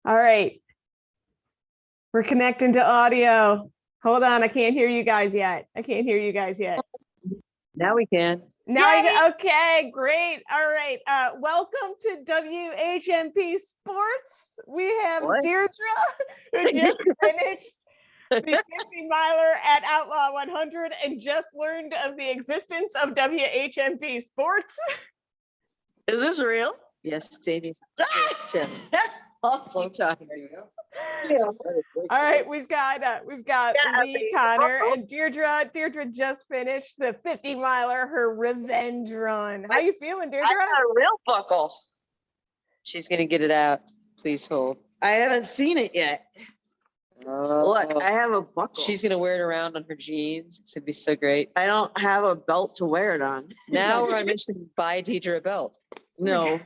All right. We're connecting to audio. Hold on. I can't hear you guys yet. Now we can. Okay, great. All right. Welcome to WHMP Sports. We have Diedre, who just finished the 50-miler at Outlaw 100 and just learned of the existence of WHMP Sports. Is this real? Yes, it's Amy. Keep talking. All right, we've got Lee, Connor, and Diedre. Diedre just finished the 50-miler, her revenge run. How you feeling, Diedre? I got a real buckle. She's gonna get it out. Please hold. I haven't seen it yet. Look, I have a buckle. She's gonna wear it around on her jeans. It's gonna be so great. I don't have a belt to wear it on. Now we're on mission to buy Diedre a belt. No.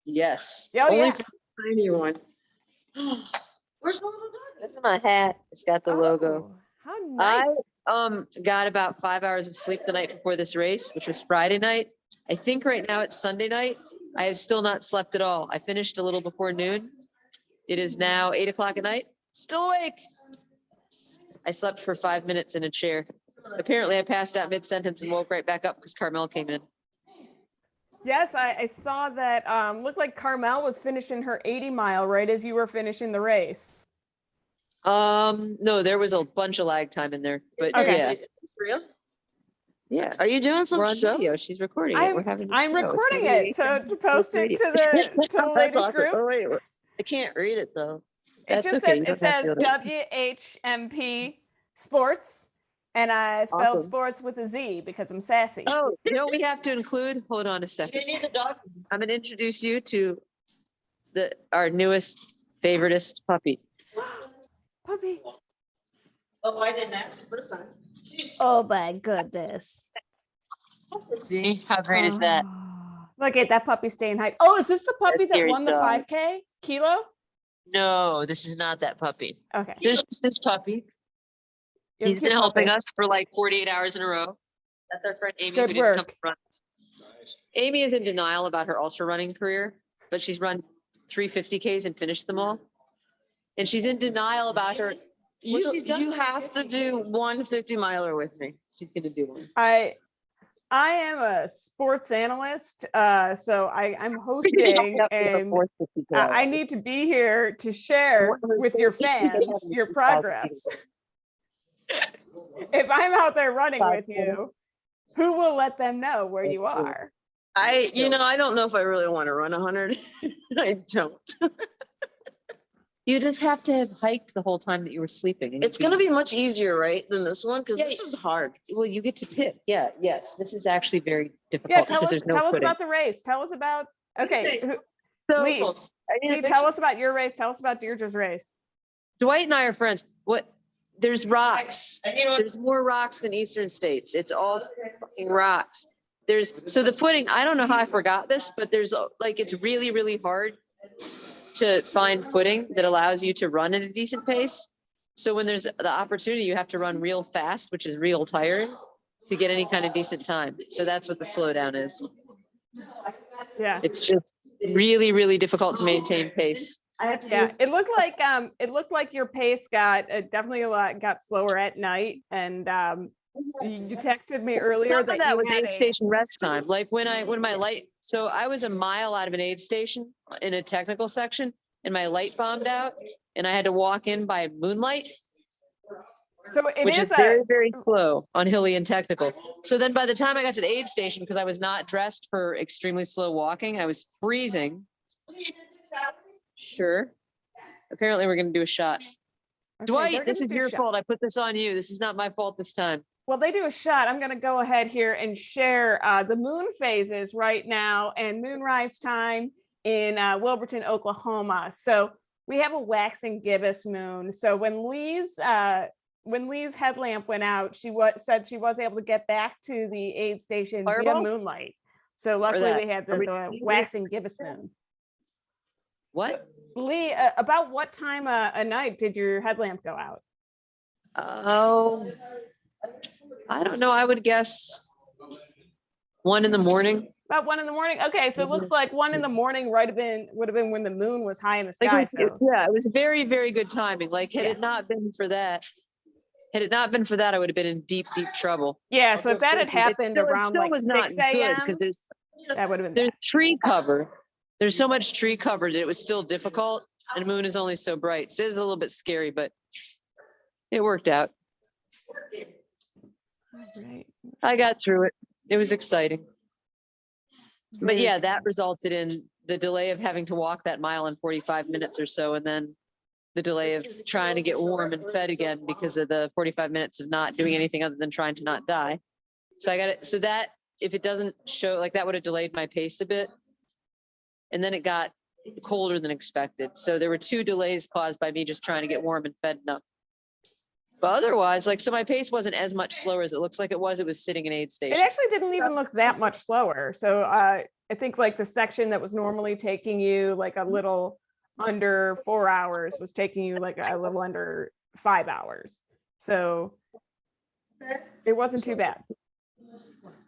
Yes. Only for the tiny one. Where's the little dog? This is my hat. It's got the logo. How nice. I got about 5 hours of sleep the night before this race, which was Friday night. I think right now it's Sunday night. I have still not slept at all. I finished a little before noon. It is now 8 o'clock at night. Still awake. I slept for 5 minutes in a chair. Apparently I passed out mid-sentence and woke right back up because Carmel came in. Yes, I saw that. Looked like Carmel was finishing her 80-mile right as you were finishing the race. No, there was a bunch of lag time in there, but yeah. Is this real? Yeah. Are you doing some We're on show? video. She's recording it. We're having. I'm recording it to post it to the ladies group. Oh, wait, I can't read it though. It just says WHMP Sports. And I spelled sports with a Z because I'm sassy. Oh, you know what we have to include? Hold on a second. You need the dog. I'm going to introduce you to our newest, favoritist puppy. Puppy. Oh, I didn't ask the first time. Oh my goodness. See, how great is that? Look at that puppy staying high. Oh, is this the puppy that won the 5K? Kilo? No, this is not that puppy. Okay. This is this puppy. He's been helping us for like 48 hours in a row. That's our friend Amy, Good who didn't come work. to run. Amy is in denial about her ultra running career, but she's run 350Ks and finished them all. And she's in denial about her. You have to do 150-miler with me. She's going to do one. I am a sports analyst, so I'm hosting, and I need to be here to share with your fans your progress. If I'm out there running with you, who will let them know where you are? I don't know if I really want to run 100. I don't. You just have to have hiked the whole time that you were sleeping. It's going to be much easier, right, than this one? Because this is hard. Well, you get to pick. Yeah, yes. This is actually very difficult. Yeah, tell us about the race. Tell us about, okay. Lee, tell us about your race. Tell us about Diedre's race. Dwight and I are friends. There's rocks. There's more rocks than Eastern states. It's all fucking rocks. So the footing, I don't know how I forgot this, but it's really, really hard to find footing that allows you to run at a decent pace. So when there's the opportunity, you have to run real fast, which is real tiring to get any kind of decent time. So that's what the slowdown is. Yeah. It's just really, really difficult to maintain pace. Yeah, it looked like your pace got slower at night, and you texted me earlier that was aid station rest time. Like so I was a mile out of an aid station in a technical section, and my light bombed out, and I had to walk in by moonlight. So which is very, very slow on hilly and technical. So then by the time I got to the aid station, because I was not dressed for extremely slow walking, I was freezing. Sure. Apparently we're going to do a shot. Okay, Dwight, this is your fault. I put this on you. This is not my fault this time. Well, they do a shot. I'm going to go ahead here and share the moon phases right now and moonrise time in Wilburton, Oklahoma. So we have a waxing gibbous moon. So when Lee's headlamp went out, she said she was able to get back to the aid station via moonlight. So luckily we had the waxing gibbous moon. What? Lee, about what time a night did your headlamp go out? Oh, I don't know. I would guess 1 in the morning. About 1 a.m. Okay, so it looks like 1 a.m. would have been when the moon was high in the Like sky. yeah, it was very, very good timing. Like had Yeah. it not been for that, I would have been in deep, deep trouble. Yeah, so if that had happened around like was not 6 good a.m., because that would have been there's bad. tree cover. There's so much tree cover that it was still difficult, and the moon is only so bright. So it's a little bit scary, but it worked out. Right. I got through it. It was exciting. But Very yeah, that resulted in the delay of having to walk that mile in 45 minutes or so, and then the delay of trying to get warm and fed again because of the 45 minutes of not doing anything other than trying to not die. So I got it. So that if it doesn't show, like that would have delayed my pace a bit. And then it got colder than expected. So there were 2 delays caused by me just trying to get warm and fed enough. But otherwise, like, so my pace wasn't as much slower as it looks like it was. It was sitting in aid It station. actually didn't even look that much slower. So I think like the section that was normally taking you like a little under 4 hours was taking you like a little under 5 hours. So it wasn't too bad.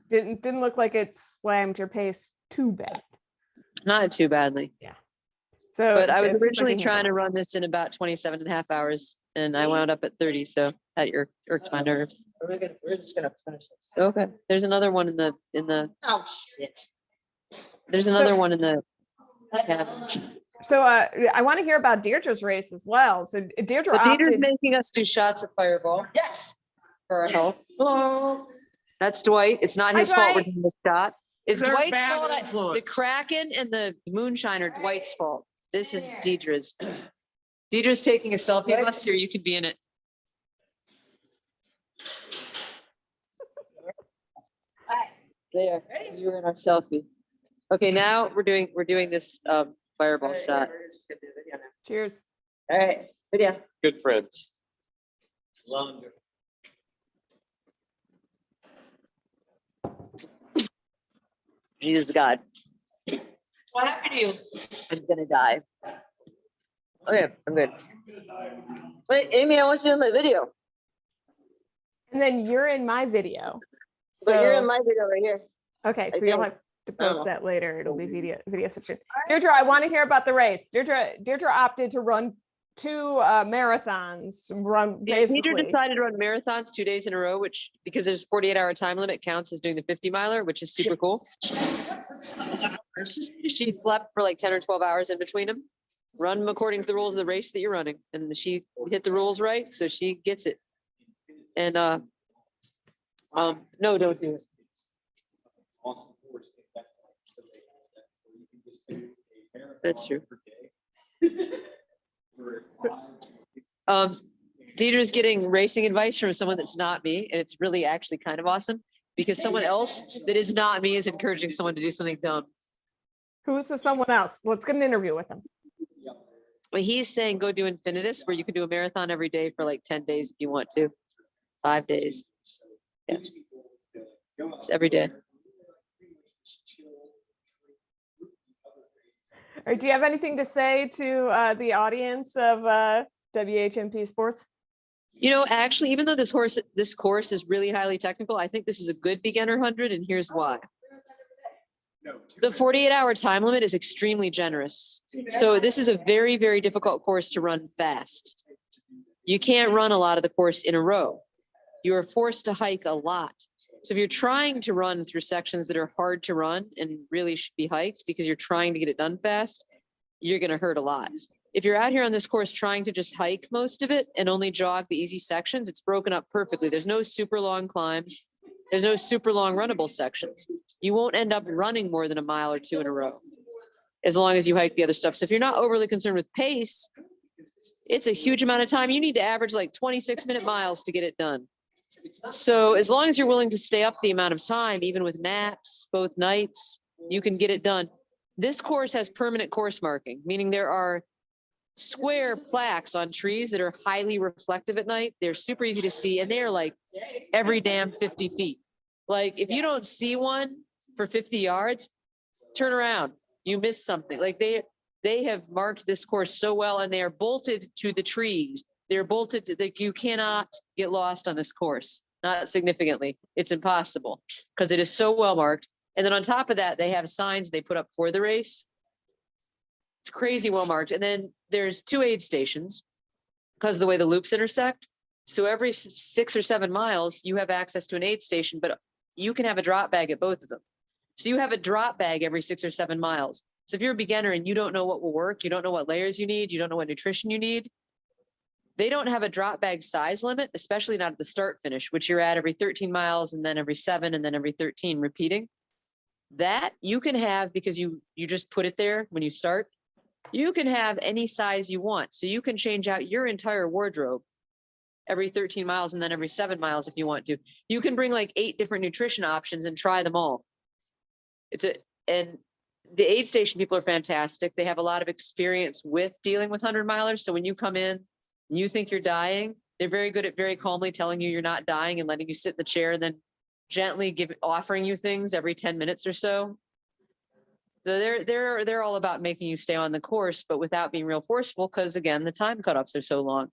Didn't look like it slammed your pace too bad. Not too badly. So But I was it seems like originally a trying to handle. run this in about 27 and a half hours, and I wound up at 30. So that irked my nerves. We're just gonna finish this. Okay. There's another one in the, Oh, shit. there's another one in the cabin. So I want to hear about Diedre's race as well. So Diedre Well, Diedre's opted, making us do shots of Fireball Yes. for our health. Hello. That's Dwight. It's not Hi, his fault we're Dwight. doing this shot. It's They're Dwight's bad fault. influence. The Kraken and the moonshine are Dwight's fault. This is Diedre's. Diedre's taking a selfie of us here. You could be in it. There, you were in our selfie. Okay, now we're doing this fireball shot. cheers. All right, video. Good friends. Jesus God, What happened to you? I'm gonna die. Okay, I'm good. Wait, Amy, I want you in my video. And then you're in my video. But you're in So- my video right here. Okay, I so you'll think- have to I don't post know. that later. It'll be video section. Diedre, I want to hear about the race. Diedre opted to run 2 marathons, run Yeah, Diedre basically. decided to run marathons 2 days in a row, which because there's 48-hour time limit counts as doing the 50 miler, which is super cool. She slept for like 10 or 12 hours in between them. Run them according to the rules of the race that you're running. And she hit the rules right, so she gets it. And no, don't do it. That's true. Diedre's getting racing advice from someone that's not me, and it's really actually kind of awesome because someone else that is not me is encouraging someone to do something dumb. Who's the someone else? Let's get an interview with him. But he's saying go do Infinitus, where you can do a marathon every day for like 10 days if you want to. 5 days. Yeah. It's every day. Or do you have anything to say to the audience of WHMP Sports? You know, actually, even though this course is really highly technical, I think this is a good beginner 100, and here's why. The 48-hour time limit is extremely generous. So this is a very, very difficult course to run fast. You can't run a lot of the course in a row. You are forced to hike a lot. So if you're trying to run through sections that are hard to run and really should be hiked because you're trying to get it done fast, you're going to hurt a lot. If you're out here on this course trying to just hike most of it and only jog the easy sections, it's broken up perfectly. There's no super long climbs. There's no super long runnable sections. You won't end up running more than a mile or 2 in a row, as long as you hike the other stuff. So if you're not overly concerned with pace, it's a huge amount of time. You need to average like 26-minute miles to get it done. So as long as you're willing to stay up the amount of time, even with naps, both nights, you can get it done. This course has permanent course marking, meaning there are square plaques on trees that are highly reflective at night. They're super easy to see, and they're like every damn 50 feet. Like if you don't see one for 50 yards, turn around, you missed something. Like they have marked this course so well, and they are bolted to the trees. They're bolted to that you cannot get lost on this course, not significantly. It's impossible because it is so well marked. And then on top of that, they have signs they put up for the race. It's crazy well marked. And then there's 2 aid stations because of the way the loops intersect. So every 6 or 7 miles, you have access to an aid station, but you can have a drop bag at both of them. So you have a drop bag every 6 or 7 miles. So if you're a beginner and you don't know what will work, you don't know what layers you need, you don't know what nutrition you need, they don't have a drop bag size limit, especially not at the start finish, which you're at every 13 miles and then every 7 and then every 13 repeating. That you can have because you just put it there when you start. You can have any size you want. So you can change out your entire wardrobe every 13 miles and then every 7 miles if you want to. You can bring like 8 different nutrition options and try them all. And the aid station people are fantastic. They have a lot of experience with dealing with 100-milers. So when you come in and you think you're dying, they're very good at very calmly telling you you're not dying and letting you sit in the chair and then gently offering you things every 10 minutes or so. So they're all about making you stay on the course, but without being real forceful, because again, the time cutoffs are so long.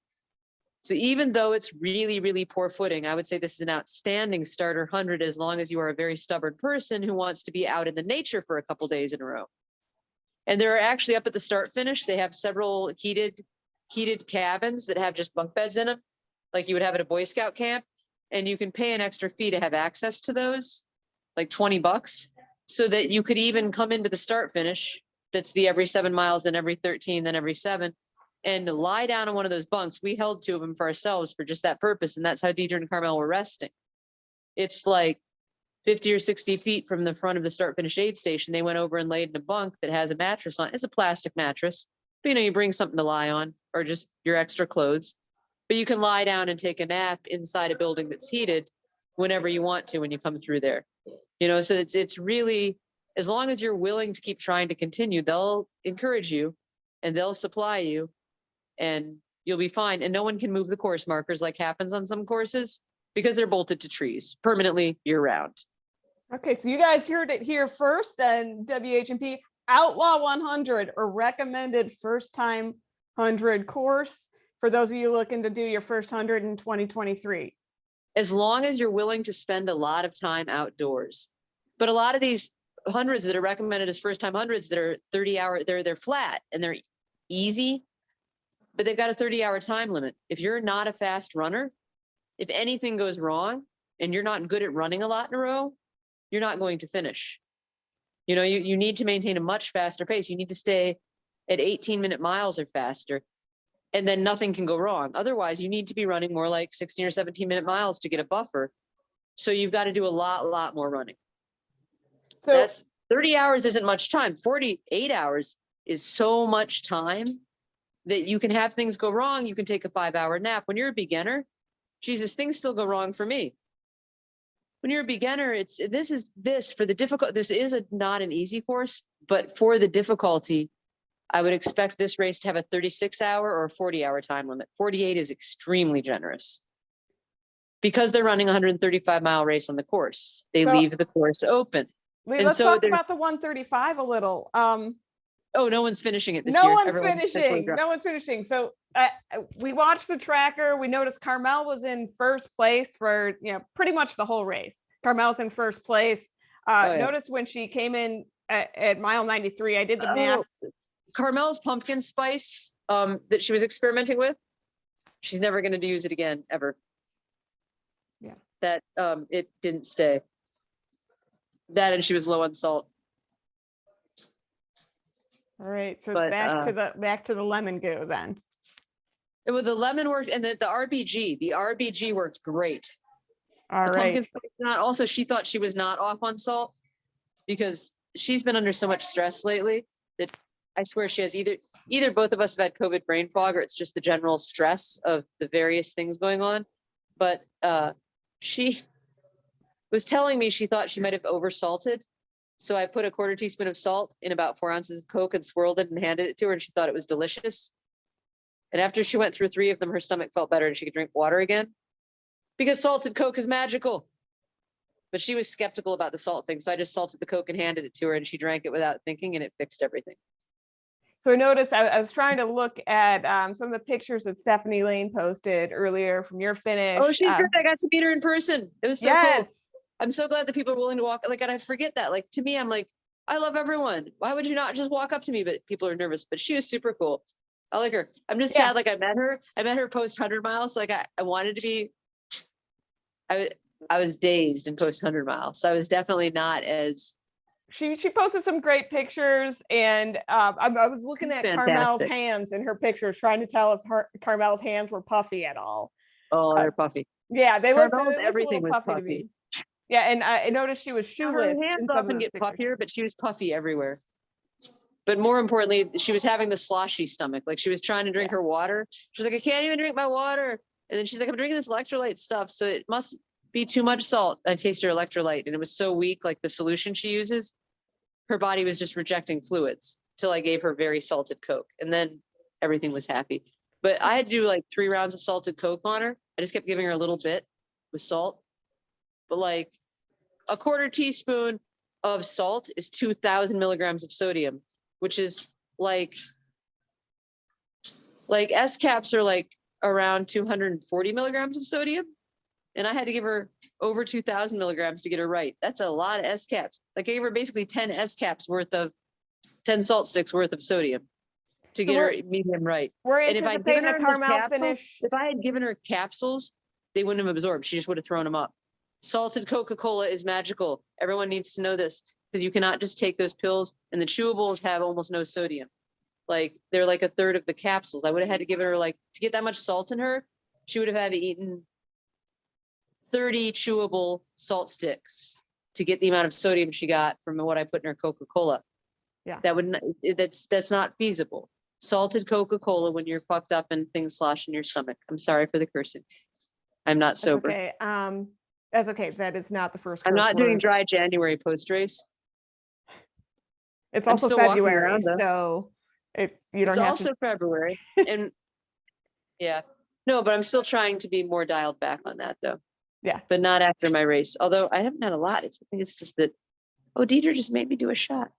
So even though it's really, really poor footing, I would say this is an outstanding starter 100 as long as you are a very stubborn person who wants to be out in the nature for a couple days in a row. And they're actually up at the start finish. They have several heated cabins that have just bunk beds in them, like you would have at a Boy Scout camp. And you can pay an extra fee to have access to those, like $20, so that you could even come into the start finish. That's the every 7 miles, then every 13, then every 7. And lie down on one of those bunks. We held 2 of them for ourselves for just that purpose. And that's how Diedre and Carmel were resting. It's like 50 or 60 feet from the front of the start finish aid station. They went over and laid in a bunk that has a mattress on it. It's a plastic mattress, but you bring something to lie on or just your extra clothes, but you can lie down and take a nap inside a building that's heated whenever you want to when you come through there. So it's really, as long as you're willing to keep trying to continue, they'll encourage you and they'll supply you and you'll be fine. And no one can move the course markers like happens on some courses because they're bolted to trees permanently year round. Okay, so you guys heard it here first, and WHMP Outlaw 100, or recommended first time 100 course for those of you looking to do your first 100 in 2023. As long as you're willing to spend a lot of time outdoors. But a lot of these 100s that are recommended as first time 100s that are 30-hour, they're flat and they're easy, but they've got a 30-hour time limit. If you're not a fast runner, if anything goes wrong and you're not good at running a lot in a row, you're not going to finish. You need to maintain a much faster pace. You need to stay at 18-minute miles or faster, and then nothing can go wrong. Otherwise, you need to be running more like 16 or 17-minute miles to get a buffer. So you've got to do a lot more running. So that's 30 hours isn't much time. 48 hours is so much time that you can have things go wrong. You can take a 5-hour nap. When you're a beginner, Jesus, things still go wrong for me. When you're a beginner, this is not an easy course, but for the difficulty, I would expect this race to have a 36-hour or a 40-hour time limit. 48 is extremely generous because they're running a 135-mile race on the course. They leave the course open. Let's talk about the 135 a little. Oh, no one's finishing it this year. No one's finishing. So we watched the tracker. We noticed Carmel was in first place for pretty much the whole race. Carmel's in first place. Notice when she came in at mile 93, I did the math. Carmel's pumpkin spice that she was experimenting with, she's never going to use it again, ever. Yeah. That it didn't stay. That and she was low on salt. All right, so back to the lemon goo then. Well, the lemon worked, and the RBG. The RBG worked great. All right. Pumpkin spice not. Also, she thought she was not off on salt because she's been under so much stress lately that I swear she has either both of us have had COVID brain fog or it's just the general stress of the various things going on. But she was telling me she thought she might have oversalted. So I put a 1/4 teaspoon of salt in about 4 ounces of Coke and swirled it and handed it to her, and she thought it was delicious. And after she went through 3 of them, her stomach felt better and she could drink water again because salted Coke is magical. But she was skeptical about the salt thing. So I just salted the Coke and handed it to her, and she drank it without thinking, and it fixed everything. So I noticed I was trying to look at some of the pictures that Stephanie Lane posted earlier from your finish. Oh, she's great. I got to meet her in person. It was so cool. I'm so glad that people are willing to walk. Like, and I forget that. Like, to me, I'm like, I love everyone. Why would you not just walk up to me? But people are nervous. But she was super cool. I like her. I'm just Yeah. sad. Like, I met her post 100 miles. So like, I wanted to be. I was dazed in post 100 miles. So I was definitely not as. She posted some great pictures, and I was looking at Carmel's Fantastic. hands in her pictures, trying to tell if Carmel's hands were puffy at all. Oh, they're puffy. Yeah, they looked, Carmel's they looked a everything little was puffy to puffy. me. Yeah, and I noticed she was Her shoeless in hands some of often the get pictures. puffier, but she was puffy everywhere. But more importantly, she was having the sloshy stomach. Like, she was trying to drink her water. She was like, I can't even drink my water. And then she's like, I'm drinking this electrolyte stuff. So it must be too much salt. I tasted her electrolyte and it was so weak, like the solution she uses, her body was just rejecting fluids till I gave her very salted Coke. And then everything was happy. But I had to do like 3 rounds of salted Coke on her. I just kept giving her a little bit with salt. But like a 1/4 teaspoon of salt is 2,000 milligrams of sodium, which is like S caps are like around 240 milligrams of sodium. And I had to give her over 2,000 milligrams to get her right. That's a lot of S caps. Like, I gave her basically 10 S caps worth of 10 salt sticks worth of sodium to get her medium right. We're And if I'd given anticipating her a Carmel capsules, finish. if I had given her capsules, they wouldn't have absorbed. She just would have thrown them up. Salted Coca-Cola is magical. Everyone needs to know this, because you cannot just take those pills, and the chewables have almost no sodium. Like, they're like 1/3 of the capsules. I would have had to give her, like, to get that much salt in her, she would have had to eaten 30 chewable salt sticks to get the amount of sodium she got from what I put in her Coca-Cola. Yeah. That would not, that's not feasible. Salted Coca-Cola when you're fucked up and things slosh in your stomach. I'm sorry for the cursing. I'm not sober. Okay. That's okay. That is not the first. I'm not doing word. dry January post race. It's I'm also still walking February, around, though. so it's It's also February, and yeah, no, but I'm still trying to be more dialed back on that, though. Yeah. But not after my race. Although I haven't had a lot. I think it's just that. Oh, Diedre just made me do a shot.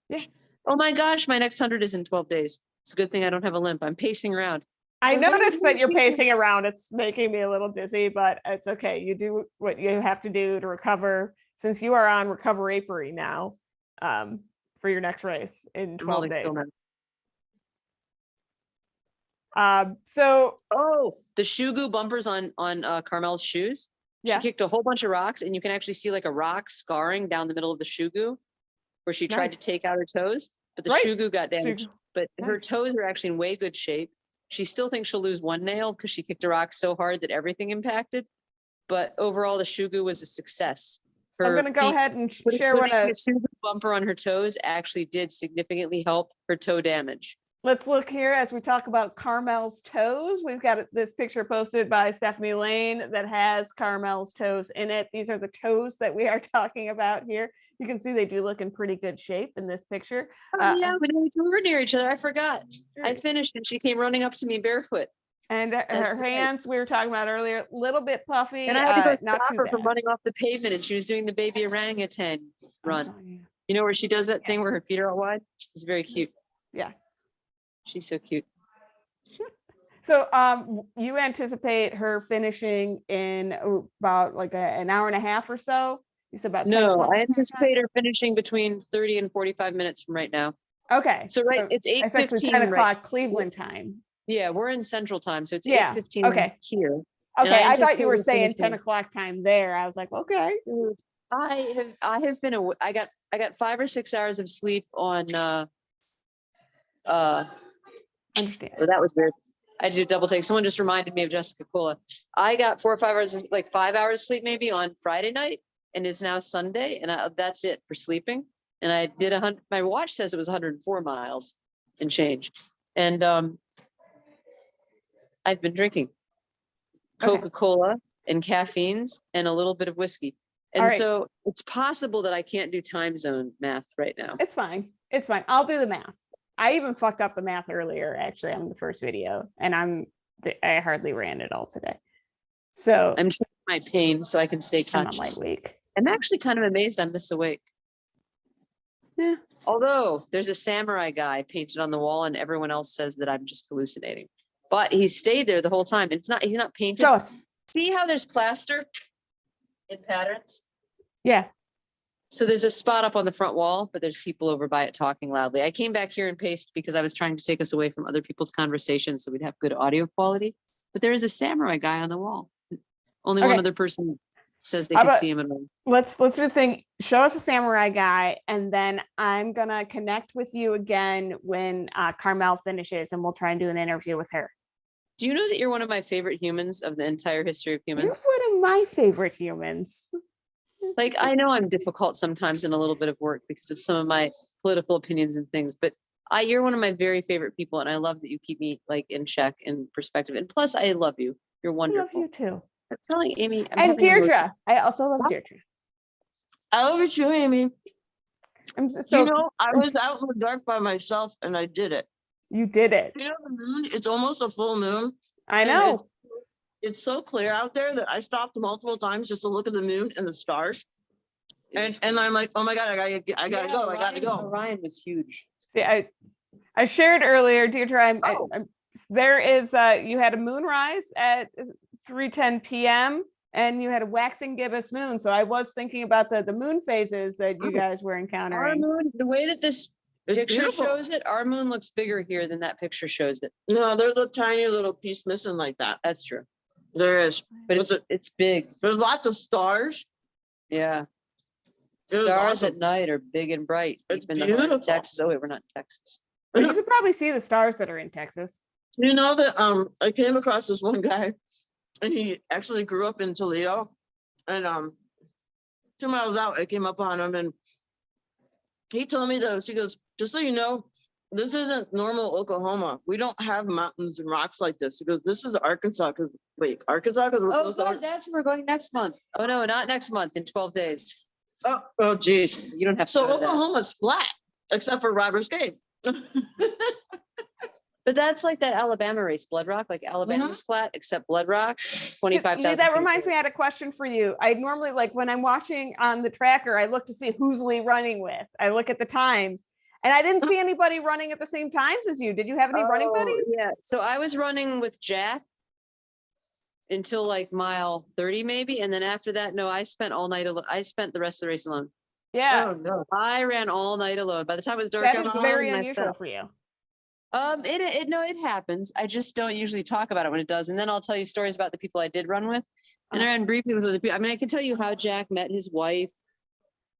Yeah. Oh my gosh, my next 100 is in 12 days. It's a good thing I don't have a limp. I'm pacing around. I Well, what are noticed you that you're doing? pacing around. It's making me a little dizzy, but it's okay. You do what you have to do to recover, since you are on recovery now, for your next race in I'm 12 holding days. still now. So Oh, the Shugu bumpers on Carmel's shoes. Yeah. She kicked a whole bunch of rocks, and you can actually see like a rock scarring down the middle of the Shugu where she tried to Nice. take out her toes, but the Right. Shugu got damaged. Shugu. But her Nice. toes are actually in way good shape. She still thinks she'll lose one nail because she kicked a rock so hard that everything impacted. But overall, the Shugu was a success. I'm going to go ahead and share Putting what a Shugu bumper on her toes actually did significantly help her toe damage. Let's look here as we talk about Carmel's toes. We've got this picture posted by Stephanie Lane that has Carmel's toes in it. These are the toes that we are talking about here. You can see they do look in pretty good shape in this picture. Oh, yeah, we were near each other. I forgot. I finished and she came running up to me barefoot. And her hands, we were talking about earlier, a little bit puffy. And I had to go not stop too her bad. from running off the pavement, and she was doing the baby orangutan run. You know where she does that thing where her feet are all wide? It's very cute. Yeah. She's so cute. So you anticipate her finishing in about like an hour and a half or so? You said about 10 No, o'clock? I anticipate her finishing between 30 and 45 minutes from right now. Okay. So it's It's actually 8:15 10 right- o'clock Cleveland time. Yeah, we're in Central Time, so it's Yeah, 8:15 okay. here. And Okay, I thought you were anticipate her saying 10 finishing- o'clock time there. I was like, okay. I have been I got 5 or 6 hours of sleep on Understand. Oh, that was weird. I did a double take. Someone just reminded me of Jessica Cola. I got 4 or 5 hours, like 5 hours sleep maybe on Friday night, and it's now Sunday, and that's it for sleeping. And I did my watch says it was 104 miles and change. And I've been drinking Coca-Cola and caffeines and a little bit of whiskey. And All right. so it's possible that I can't do time zone math right now. It's fine. It's fine. I'll do the math. I even fucked up the math earlier, actually, on the first video, and I hardly ran it all today. So I'm checking my pain so I can stay I'm on conscious. light week. I'm actually kind of amazed I'm this awake. Yeah. Although there's a samurai guy painted on the wall and everyone else says that I'm just hallucinating. But he stayed there the whole time. He's not painted. Show us. See how there's plaster? in patterns. Yeah. So there's a spot up on the front wall, but there's people over by it talking loudly. I came back here and pasted because I was trying to take us away from other people's conversations so we'd have good audio quality. But there is a samurai guy on the wall. Only one Okay. other person says they How can about- see him at all. Let's do the thing. Show us a samurai guy, and then I'm gonna connect with you again when Carmel finishes, and we'll try and do an interview with her. Do you know that you're one of my favorite humans of the entire history of You're humans? one of my favorite humans. Like, I know I'm difficult sometimes in a little bit of work because of some of my political opinions and things, but you're one of my very favorite people, and I love that you keep me like in check and perspective. And plus, I love you. You're I love wonderful. you too. I'm telling Amy, I'm And having a Diedre. I also love Diedre. I love it, you, Amy. So You know, I was out in the dark by myself and I did it. you did it. You know, the moon, it's almost a full moon. I and know. It's so clear out there that I stopped multiple times just to look at the moon and the stars. And I'm like, oh my God, I gotta go. I gotta go. Orion was huge. See, I shared earlier, Diedre, Oh. there is you had a moonrise at 3:10 p.m. and you had a waxing gibbous moon. So I was thinking about the moon phases that you guys were Our encountering. moon, the way that this It's picture beautiful. shows it, our moon looks bigger here than that picture shows it. No, there's a tiny little piece missing like that. That's true. There is. But What's it's big. There's lots of stars. Yeah. It was Stars awesome. at night are big and bright. It's Deep in the heart of beautiful. Texas. Oh wait, we're not in Texas. But you could probably see the stars that are in Texas. You know that I came across this one guy and he actually grew up in Toledo. And 2 miles out, I came up on him and he told me this. He goes, just so you know, this isn't normal Oklahoma. We don't have mountains and rocks like this. He goes, this is Arkansas. Because wait, Arkansas? Because we're Oh, close to God, that's where we're going next month. Oh no, not next month. In 12 days. Oh, geez. You don't have to. So go to that. Oklahoma's flat, except for Robbers Cave. But that's like that Alabama race, Blood Rock. Like Alabama's flat, except Blood Rock, 25,000. That reminds me, I had a question for you. I normally, like when I'm watching on the tracker, I look to see who's Lee running with. I look at the times, and I didn't see anybody running at the same times as you. Did you have any running buddies? Yeah. So I was running with Jack until like mile 30 maybe. And then after that, no, I spent all night alone. I spent the rest of the race alone. Yeah. Oh, no. I ran all night alone. By the time it was dark, That I is was very alone and I unusual stopped. for you. It happens. I just don't usually talk about it when it does. And then I'll tell you stories about the people I did run with. And I ran briefly with other people. I mean, I can tell you how Jack met his wife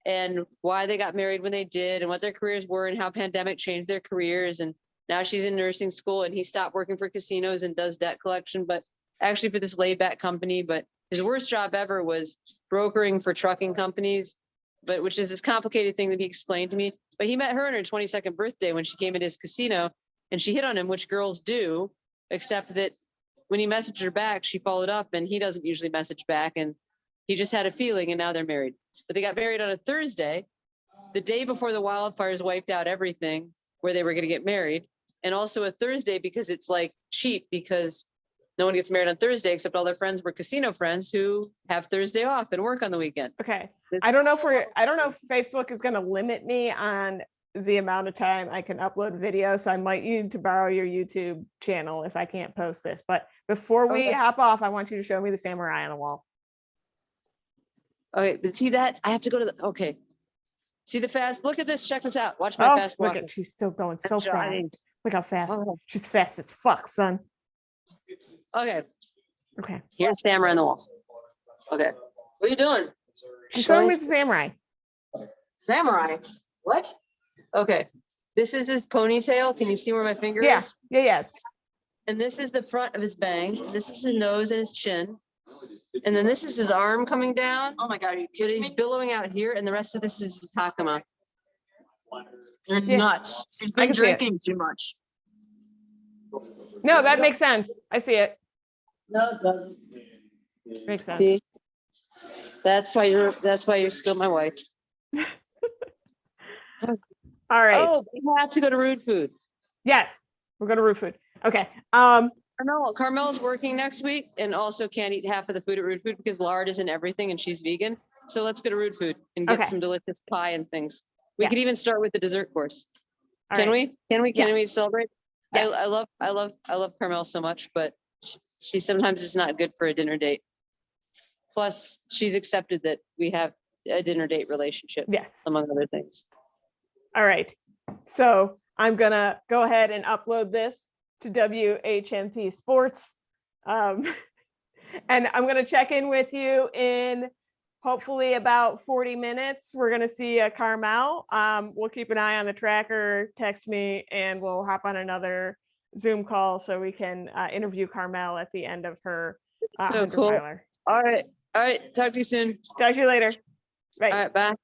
and why they got married when they did and what their careers were and how pandemic changed their careers. And now she's in nursing school and he stopped working for casinos and does debt collection, but actually for this laid back company. But his worst job ever was brokering for trucking companies, but which is this complicated thing that he explained to me. But he met her on her 22nd birthday when she came at his casino and she hit on him, which girls do, except that when he messaged her back, she followed up and he doesn't usually message back. And he just had a feeling and now they're married. But they got married on a Thursday, the day before the wildfires wiped out everything where they were going to get married. And also a Thursday because it's like cheap because no one gets married on Thursday except all their friends were casino friends who have Thursday off and work on the weekend. Okay. I don't know if Facebook is going to limit me on the amount of time I can upload video. So I might need to borrow your YouTube channel if I can't post this. But before we hop off, I want you to show me the samurai on the wall. Okay, but see that? I have to go to the, okay. See the fast, look at this, check this out. Watch my fast look walk. at, she's still going so trying. fast. Look how fast. Oh. She's fast as fuck, son. Okay, Okay. here's samurai on the wall. Okay. What are you doing? She's showing me the samurai. Samurai. What? Okay, this is his ponytail. Can you see where my finger Yeah. is? Yeah. And this is the front of his bangs. And this is his nose and his chin. And then this is his arm coming down. Oh my God, are you But kidding he's me? billowing out here. And the rest of this is his hakama. You're Yeah. nuts. She's I been can see it. drinking too much. No, that makes sense. I see it. No, it doesn't. Makes sense. See? That's why you're still my wife. All right. Oh, we have to go to Rude Food. Yes. We're going to root food. Okay. Carmel's working next week and also can't eat half of the food at Rude Food because lard is in everything and she's vegan. So let's go to Rude Food and get Okay. some delicious pie and things. We Yes. could even start with the dessert course. All Can right. we? Can Yeah. we celebrate? Yes. I love Carmel so much, but she sometimes is not good for a dinner date. Plus, she's accepted that we have a dinner date relationship, Yes. among other things. All right. So I'm gonna go ahead and upload this to WHMP Sportz. And I'm gonna check in with you in hopefully about 40 minutes. We're gonna see Carmel. We'll keep an eye on the tracker, text me, and we'll hop on another Zoom call so we can interview Carmel at the end of her So 100 cool. miler. All right. Talk to you soon. Talk to you later. Bye. All right. Bye.